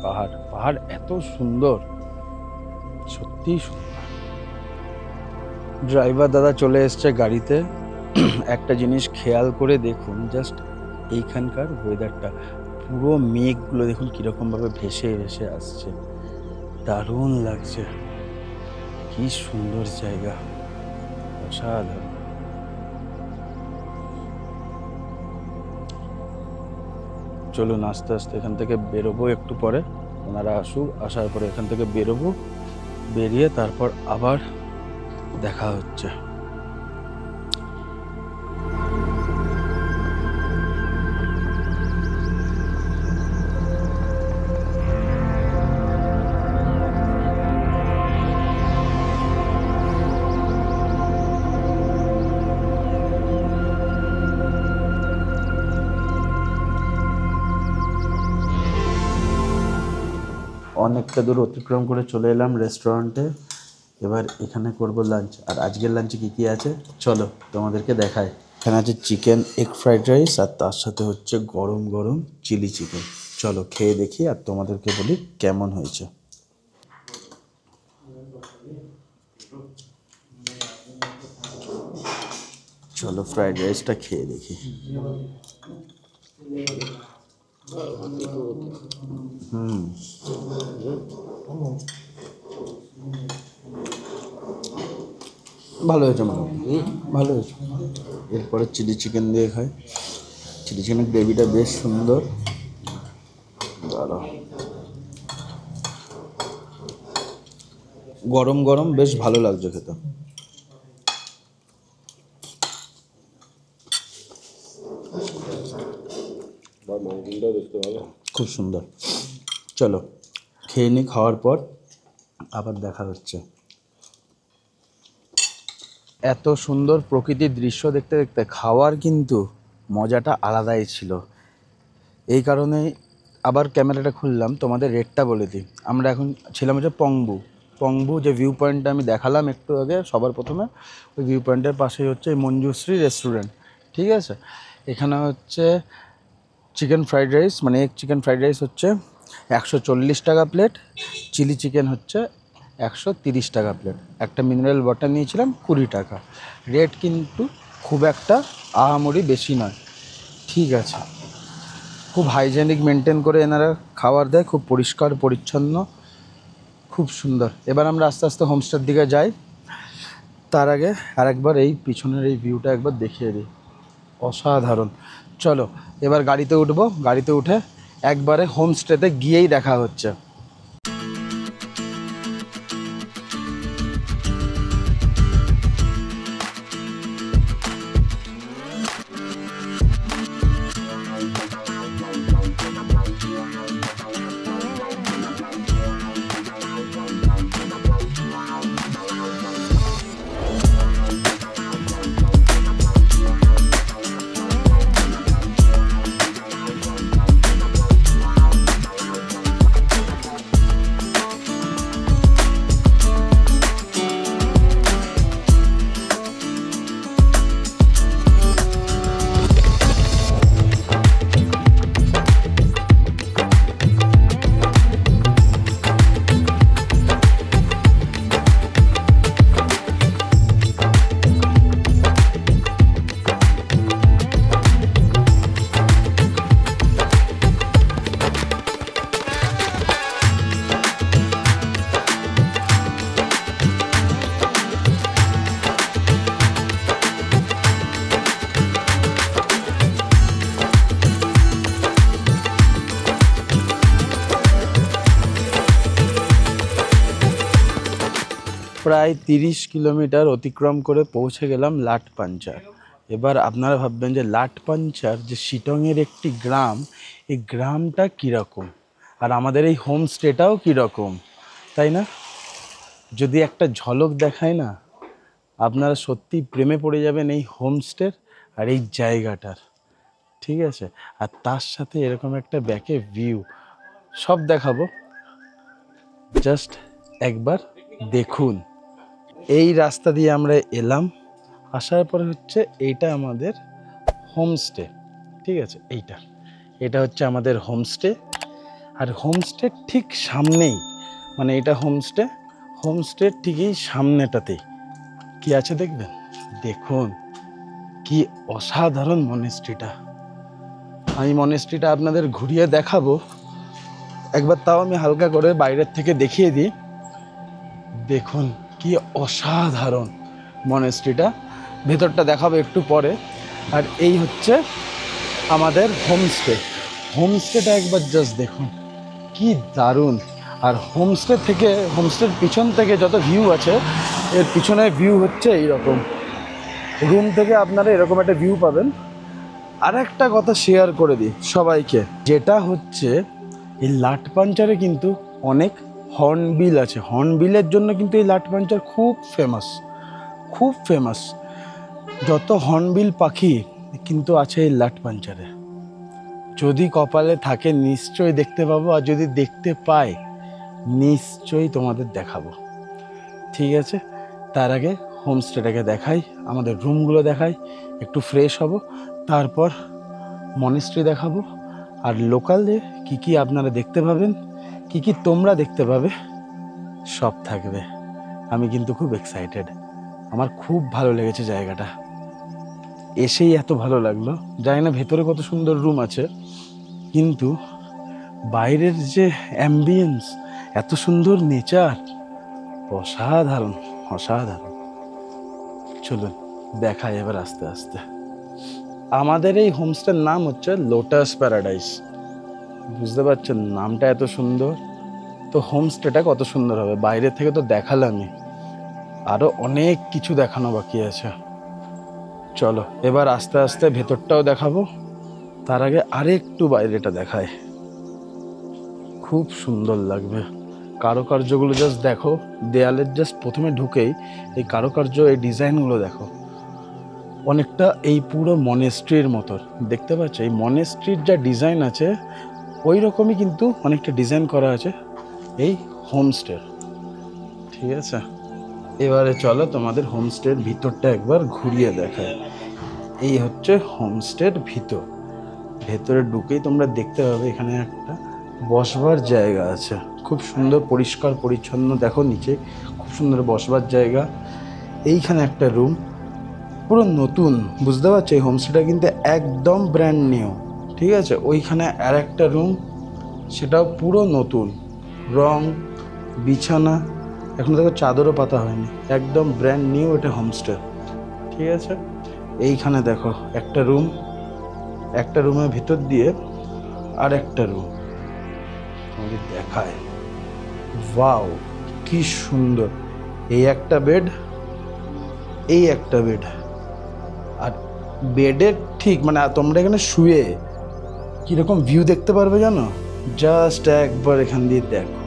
[SPEAKER 1] পাহাড় এত সুন্দর, সত্যিই সুন্দর। ড্রাইভার দাদা চলে এসছে গাড়িতে। একটা জিনিস খেয়াল করে দেখুন, জাস্ট এইখানকার ওয়েদারটা, পুরো মেঘগুলো দেখুন কীরকমভাবে ভেসে ভেসে আসছে, দারুণ লাগছে। কি সুন্দর জায়গা, অসাধারণ। চলুন আস্তে আস্তে এখান থেকে বেরোবো, একটু পরে ওনারা আসুক, আসার পরে এখান থেকে বেরোবো, বেরিয়ে তারপর আবার দেখা হচ্ছে। অনেকটা দূর অতিক্রম করে চলে এলাম রেস্টুরেন্টে। এবার এখানে করব লাঞ্চ। আর আজকের লাঞ্চে কী কী আছে চলো তোমাদেরকে দেখাই। এখানে আছে চিকেন এগ ফ্রাইড রাইস, আর তার সাথে হচ্ছে গরম গরম চিলি চিকেন। চলো খেয়ে দেখি আর তোমাদেরকে বলি কেমন হয়েছে। চলো ফ্রাইড রাইসটা খেয়ে দেখি। ভালো হয়েছে, ভালো হয়েছে। এরপরে চিলি চিকেন দিয়ে খাই। চিলি চিকেনের গ্রেভিটা বেশ সুন্দর। দাঁড়াও, গরম গরম বেশ ভালো লাগছে খেতে। খুব সুন্দর। চলো খেয়ে নিই, খাওয়ার পর আবার দেখা হচ্ছে। এত সুন্দর প্রকৃতির দৃশ্য দেখতে দেখতে খাওয়ার কিন্তু মজাটা আলাদাই ছিল। এই কারণেই আবার ক্যামেরাটা খুললাম, তোমাদের রেটটা বলে দিই। আমরা এখন ছিলাম হচ্ছে পংবু যে ভিউ পয়েন্টটা আমি দেখালাম একটু আগে সবার প্রথমে, ওই ভিউ পয়েন্টের পাশেই হচ্ছে মঞ্জুশ্রী রেস্টুরেন্ট। ঠিক আছে, এখানে হচ্ছে চিকেন ফ্রাইড রাইস, মানে এগ চিকেন ফ্রাইড রাইস হচ্ছে 140 টাকা প্লেট, চিলি চিকেন হচ্ছে 130 টাকা প্লেট। একটা মিনারেল ওয়াটার নিয়েছিলাম 20 টাকা। রেট কিন্তু খুব একটা আহামরি বেশি নয়। ঠিক আছে, খুব হাইজেনিক মেনটেন করে এনারা খাবার দেয়, খুব পরিষ্কার পরিচ্ছন্ন, খুব সুন্দর। এবার আমরা আস্তে আস্তে হোমস্টের দিকে যাই। তার আগে আরেকবার এই পিছনের এই ভিউটা একবার দেখিয়ে দিই, অসাধারণ। চলো এবার গাড়িতে উঠবো, গাড়িতে উঠে একবারে হোমস্টেতে গিয়েই দেখা হচ্ছে। প্রায় 30 কিলোমিটার অতিক্রম করে পৌঁছে গেলাম লাটপাঞ্চার। এবার আপনারা ভাববেন যে লাটপাঞ্চার যে শিটংয়ের একটি গ্রাম, এই গ্রামটা কীরকম আর আমাদের এই হোমস্টেটাও কীরকম, তাই না? যদি একটা ঝলক দেখায় না, আপনারা সত্যি প্রেমে পড়ে যাবেন এই হোমস্টের আর এই জায়গাটার। ঠিক আছে, আর তার সাথে এরকম একটা ব্যাকে ভিউ, সব দেখাবো, জাস্ট একবার দেখুন। এই রাস্তা দিয়ে আমরা এলাম, আসার পরে হচ্ছে এইটা আমাদের হোমস্টে। ঠিক আছে, এটা হচ্ছে আমাদের হোমস্টে। আর হোমস্টে ঠিক সামনেই, মানে এটা হোমস্টের ঠিকই সামনেটাতেই কি আছে দেখবেন? দেখুন কি অসাধারণ মনেস্ট্রিটা। আমি মনেস্ট্রিটা আপনাদের ঘুরিয়ে দেখাবো একবার, তাও আমি হালকা করে বাইরের থেকে দেখিয়ে দিই। দেখুন কি অসাধারণ মনেস্ট্রিটা, ভেতরটা দেখাবো একটু পরে। আর এই হচ্ছে আমাদের হোমস্টে। হোমস্টেটা একবার জাস্ট দেখুন কি দারুণ। আর হোমস্টের পিছন থেকে যত ভিউ আছে, এর পিছনের ভিউ হচ্ছে এইরকম। রুম থেকে আপনারা এরকম একটা ভিউ পাবেন। আর একটা কথা শেয়ার করে দিই সবাইকে, যেটা হচ্ছে এই লাটপাঞ্চারে কিন্তু অনেক হর্নবিল আছে। হর্নবিলের জন্য কিন্তু এই লাটপাঞ্চার খুব ফেমাস, খুব ফেমাস। যত হর্নবিল পাখি কিন্তু আছে এই লাটপাঞ্চারে। যদি কপালে থাকে নিশ্চয়ই দেখতে পাবো, আর যদি দেখতে পাই নিশ্চয়ই তোমাদের দেখাবো। ঠিক আছে, তার আগে হোমস্টেটাকে দেখাই, আমাদের রুমগুলো দেখাই, একটু ফ্রেশ হব, তারপর মনেস্ট্রি দেখাবো। আর লোকালে কি কি আপনারা দেখতে পাবেন, কি কি তোমরা দেখতে পাবে, সব থাকবে। আমি কিন্তু খুব এক্সাইটেড, আমার খুব ভালো লেগেছে জায়গাটা, এসেই এত ভালো লাগলো। জানি না ভেতরে কত সুন্দর রুম আছে, কিন্তু বাইরের যে অ্যাম্বিয়েন্স, এত সুন্দর নেচার, অসাধারণ অসাধারণ। চলুন দেখাই এবার আস্তে আস্তে। আমাদের এই হোমস্টের নাম হচ্ছে লোটাস প্যারাডাইস। বুঝতে পারছেন নামটা এত সুন্দর, তো হোমস্টেটা কত সুন্দর হবে। বাইরে থেকে তো দেখালামই, আরও অনেক কিছু দেখানো বাকি আছে। চলো এবার আস্তে আস্তে ভেতরটাও দেখাবো, তার আগে আরেকটু বাইরেটা দেখায়। খুব সুন্দর লাগবে কারুকার্যগুলো, জাস্ট দেখো। দেয়ালের জাস্ট প্রথমে ঢুকেই এই কারুকার্য, এই ডিজাইনগুলো দেখো, অনেকটা এই পুরো মনেস্ট্রির মতো দেখতে পাচ্ছ। এই মনেস্ট্রির যা ডিজাইন আছে ওই রকমই কিন্তু অনেকটা ডিজাইন করা আছে এই হোমস্টের। ঠিক আছে, এবারে চলো তোমাদের হোমস্টের ভিতরটা একবার ঘুরিয়ে দেখায়। এই হচ্ছে হোমস্টের ভিতর। ভেতরে ঢুকেই তোমরা দেখতে পাবে এখানে একটা বসবার জায়গা আছে, খুব সুন্দর পরিষ্কার পরিচ্ছন্ন। দেখো নিচে খুব সুন্দর বসবার জায়গা। এইখানে একটা রুম পুরো নতুন, বুঝতে পারছো? এই হোমস্টেটা কিন্তু একদম ব্র্যান্ড নিউ। ঠিক আছে, ওইখানে আর একটা রুম, সেটাও পুরো নতুন, রং বিছানা, এখন দেখো চাদরও পাতা হয়নি, একদম ব্র্যান্ড নিউ এটা হোমস্টে। ঠিক আছে, এইখানে দেখো একটা রুম, একটা রুমের ভিতর দিয়ে আর একটা রুম আমাদের দেখায়। ওয়াও কি সুন্দর। এই একটা বেড, এই একটা বেড, আর বেডের ঠিক মানে তোমরা এখানে শুয়ে কীরকম ভিউ দেখতে পারবে জানো? জাস্ট একবার এখান দিয়ে দেখো,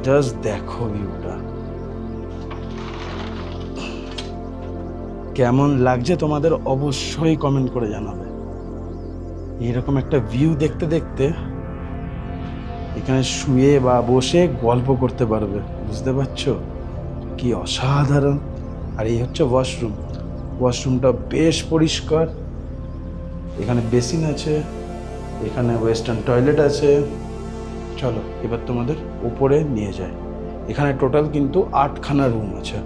[SPEAKER 1] জাস্ট দেখো ভিউটা কেমন লাগছে তোমাদের, অবশ্যই কমেন্ট করে জানাবে। এরকম একটা ভিউ দেখতে দেখতে এখানে শুয়ে বা বসে গল্প করতে পারবে, বুঝতে পারছো কি অসাধারণ। আর এই হচ্ছে ওয়াশরুম। ওয়াশরুমটা বেশ পরিষ্কার, এখানে বেসিন আছে, এখানে ওয়েস্টার্ন টয়লেট আছে। চলো এবার তোমাদের উপরে নিয়ে যায়। এখানে টোটাল কিন্তু 8খানা রুম আছে।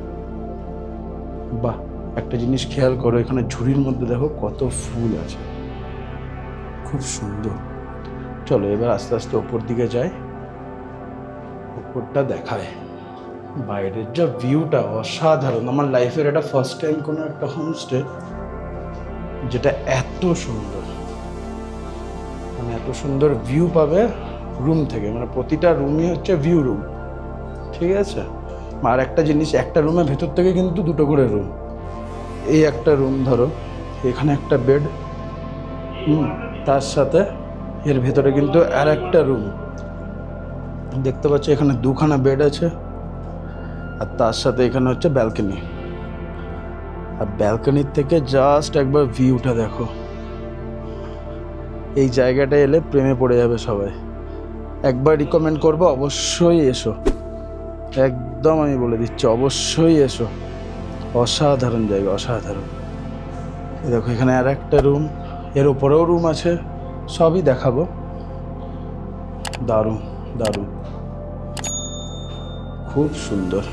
[SPEAKER 1] বাহ, একটা জিনিস খেয়াল করো, এখানে ঝুড়ির মধ্যে দেখো কত ফুল আছে, খুব সুন্দর। চলো এবার আস্তে আস্তে ওপর দিকে যাই, উপরটা দেখায়। বাইরের যা ভিউটা অসাধারণ। আমার লাইফের এটা ফার্স্ট টাইম কোনো একটা হোমস্টে যেটা এত সুন্দর, মানে এত সুন্দর ভিউ পাবে রুম থেকে, মানে প্রতিটা রুমই হচ্ছে ভিউ রুম। ঠিক আছে, আর একটা জিনিস, একটা রুমের ভেতর থেকে কিন্তু 2টো করে রুম। এই একটা রুম ধরো, এখানে একটা বেড, তার সাথে এর ভেতরে কিন্তু আর একটা রুম দেখতে পাচ্ছ। এখানে 2খানা বেড আছে, আর তার সাথে এখানে হচ্ছে ব্যালকনি। আর ব্যালকনির থেকে জাস্ট একবার ভিউটা দেখো। এই জায়গাটা এলে প্রেমে পড়ে যাবে সবাই। একবার রিকমেন্ড করবো, অবশ্যই এসো, একদম আমি বলে দিচ্ছি, অবশ্যই এসো। অসাধারণ জায়গা, অসাধারণ। দেখো এখানে আর একটা রুম, এর ওপরেও রুম আছে, সবই দেখাবো। দারুণ দারুণ, খুব সুন্দর।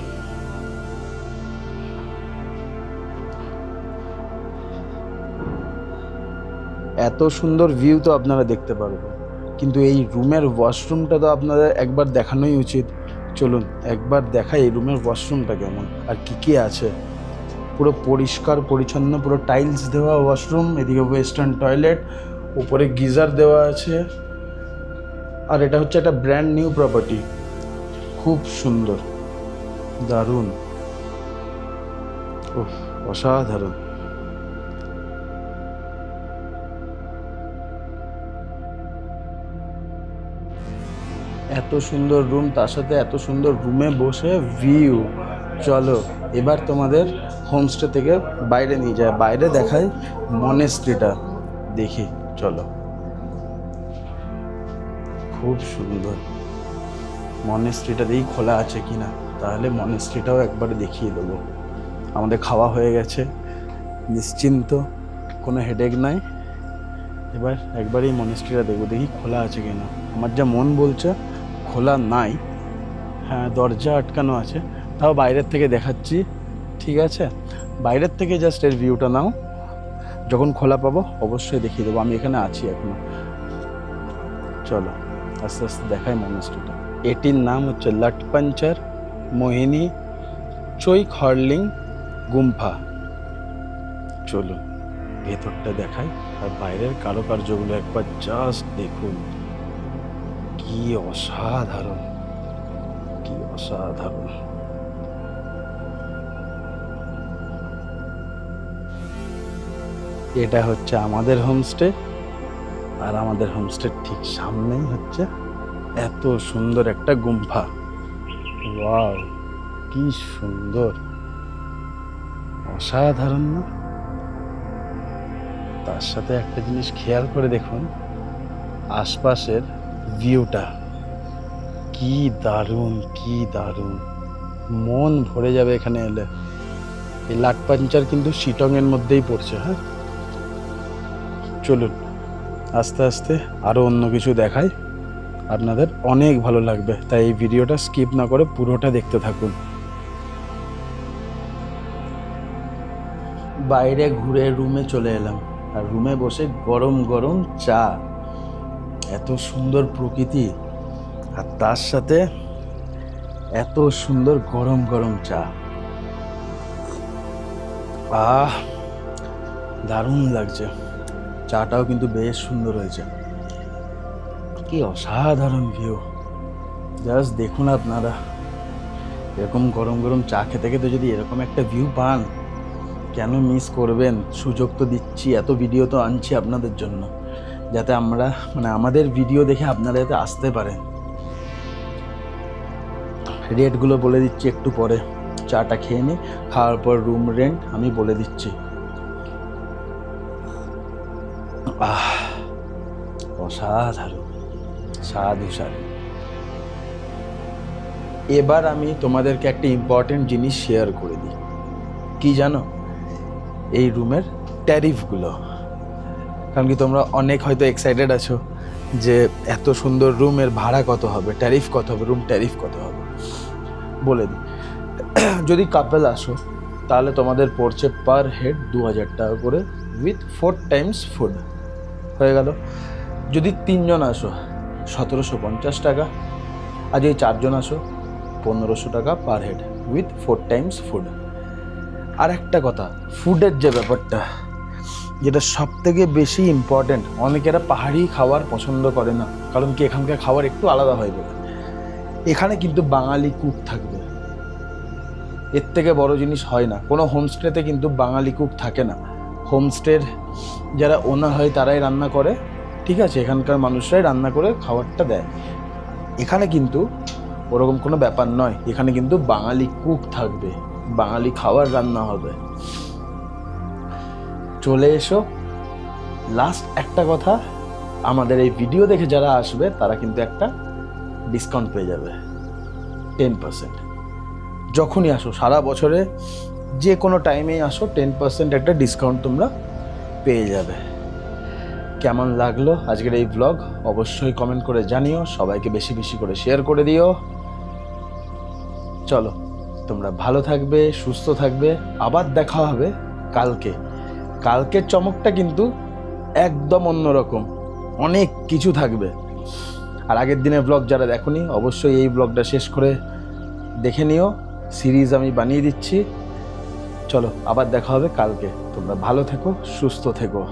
[SPEAKER 1] এত সুন্দর ভিউ তো আপনারা দেখতে পারবেন, কিন্তু এই রুমের ওয়াশরুমটা তো আপনাদের একবার দেখানোই উচিত। চলুন একবার দেখাই এই রুমের ওয়াশরুমটা কেমন আর কি কি আছে। পুরো পরিষ্কার পরিচ্ছন্ন, পুরো টাইলস দেওয়া ওয়াশরুম, এদিকে ওয়েস্টার্ন টয়লেট, উপরে গিজার দেওয়া আছে। আর এটা হচ্ছে একটা ব্র্যান্ড নিউ প্রপার্টি, খুব সুন্দর, দারুণ, অসাধারণ। এত সুন্দর রুম, তার সাথে এত সুন্দর রুমে বসে ভিউ। চলো এবার তোমাদের হোমস্টে থেকে বাইরে নিয়ে যায়, বাইরে দেখাই মনেস্ট্রিটা দেখি। চলো, খুব সুন্দর মনেস্ট্রিটা, দেখি খোলা আছে কিনা, তাহলে মনেস্ট্রিটাও একবারে দেখিয়ে দেবো। আমাদের খাওয়া হয়ে গেছে, নিশ্চিন্ত, কোনো হেডেক নাই। এবার একবারই মনেস্ট্রিটা দেখবো, দেখি খোলা আছে কিনা। আমার যা মন বলছে খোলা নাই, হ্যাঁ দরজা আটকানো আছে, তাও বাইরের থেকে দেখাচ্ছি, ঠিক আছে? বাইরের থেকে জাস্ট এর ভিউটা নাও, যখন খোলা পাবো অবশ্যই দেখিয়ে দেবো। আমি এখানে আছি এখনো। চলো আস্তে আস্তে দেখাই মনেস্ট্রিটা। এটির নাম হচ্ছে লটপঞ্চার মোহিনী চৈখর্লিং গুম্ফা। চলুন ভেতরটা দেখাই, আর বাইরের কারুকার্যগুলো একবার জাস্ট দেখুন, কি অসাধারণ, কি অসাধারণ। এটা হচ্ছে আমাদের হোমস্টে, আর আমাদের হোমস্টের ঠিক সামনেই হচ্ছে এত সুন্দর একটা গুম্ফা। ওয়াও, কি সুন্দর, অসাধারণ না? তার সাথে একটা জিনিস খেয়াল করে দেখুন, আশপাশের ভিউটা কি দারুণ, কি দারুণ, মন ভরে যাবে এখানে এলে। এই লাটপাঞ্চার কিন্তু শিটংয়ের মধ্যেই পড়ছে। হ্যাঁ চলুন আস্তে আস্তে আরও অন্য কিছু দেখাই, আপনাদের অনেক ভালো লাগবে, তাই এই ভিডিওটা স্কিপ না করে পুরোটা দেখতে থাকুন। বাইরে ঘুরে রুমে চলে এলাম, আর রুমে বসে গরম গরম চা, এত সুন্দর প্রকৃতি, আর তার সাথে এত সুন্দর গরম গরম চা। দারুণ লাগছে, চাটাও কিন্তু বেশ সুন্দর হয়েছে। কি অসাধারণ ভিউ, জাস্ট দেখুন আপনারা। এরকম গরম গরম চা খেতে খেতে যদি এরকম একটা ভিউ পান, কেন মিস করবেন? সুযোগ তো দিচ্ছি, এত ভিডিও তো আনছি আপনাদের জন্য, যাতে আমরা আমাদের ভিডিও দেখে আপনারা যাতে আসতে পারেন। রেটগুলো বলে দিচ্ছি একটু পরে, চাটা খেয়ে নিই, খাওয়ার পর রুম রেন্ট আমি বলে দিচ্ছি। অসাধারণ, সাধু সাধু। এবার আমি তোমাদেরকে একটা ইম্পর্টেন্ট জিনিস শেয়ার করে দিই। কি জানো? এই রুমের ট্যারিফগুলো। কারণ কি তোমরা অনেক হয়তো এক্সাইটেড আছো যে এত সুন্দর রুমের ভাড়া কত হবে, ট্যারিফ কত হবে, রুম ট্যারিফ কত হবে। বলে দিই, যদি কাপল আসো তাহলে তোমাদের পড়ছে পার হেড 2000 টাকা করে, উইথ 4 টাইমস ফুড, হয়ে গেল। যদি 3 জন আসো 1750 টাকা, আর যদি 4 জন আসো 1500 টাকা per head, with 4 times food. আর একটা কথা, ফুডের যে ব্যাপারটা, যেটা সব থেকে বেশি ইম্পর্টেন্ট, অনেকেরা পাহাড়ি খাবার পছন্দ করে না, কারণ কি এখানকার খাবার একটু আলাদা হয় বলে। এখানে কিন্তু বাঙালি কুক থাকবে, এর থেকে বড় জিনিস হয় না। কোনো হোমস্টেতে কিন্তু বাঙালি কুক থাকে না, হোমস্টের যারা ওনার হয় তারাই রান্না করে, ঠিক আছে? এখানকার মানুষরাই রান্না করে খাবারটা দেয়। এখানে কিন্তু ওরকম কোনো ব্যাপার নয়, এখানে কিন্তু বাঙালি কুক থাকবে, বাঙালি খাবার রান্না হবে। চলে এসো। লাস্ট একটা কথা, আমাদের এই ভিডিও দেখে যারা আসবে তারা কিন্তু একটা ডিসকাউন্ট পেয়ে যাবে, 10%। যখনই আসো, সারা বছরে যে কোনো টাইমেই আসো, 10% একটা ডিসকাউন্ট তোমরা পেয়ে যাবে। কেমন লাগলো আজকের এই ব্লগ অবশ্যই কমেন্ট করে জানিও, সবাইকে বেশি বেশি করে শেয়ার করে দিও। চলো, তোমরা ভালো থাকবে, সুস্থ থাকবে, আবার দেখা হবে কালকে। কালকের চমকটা কিন্তু একদম অন্যরকম, অনেক কিছু থাকবে। আর আগের দিনের ব্লগ যারা দেখোনি অবশ্যই এই ব্লগটা শেষ করে দেখে নিও, সিরিজ আমি বানিয়ে দিচ্ছি। চলো আবার দেখা হবে কালকে, তোমরা ভালো থেকো, সুস্থ থেকো।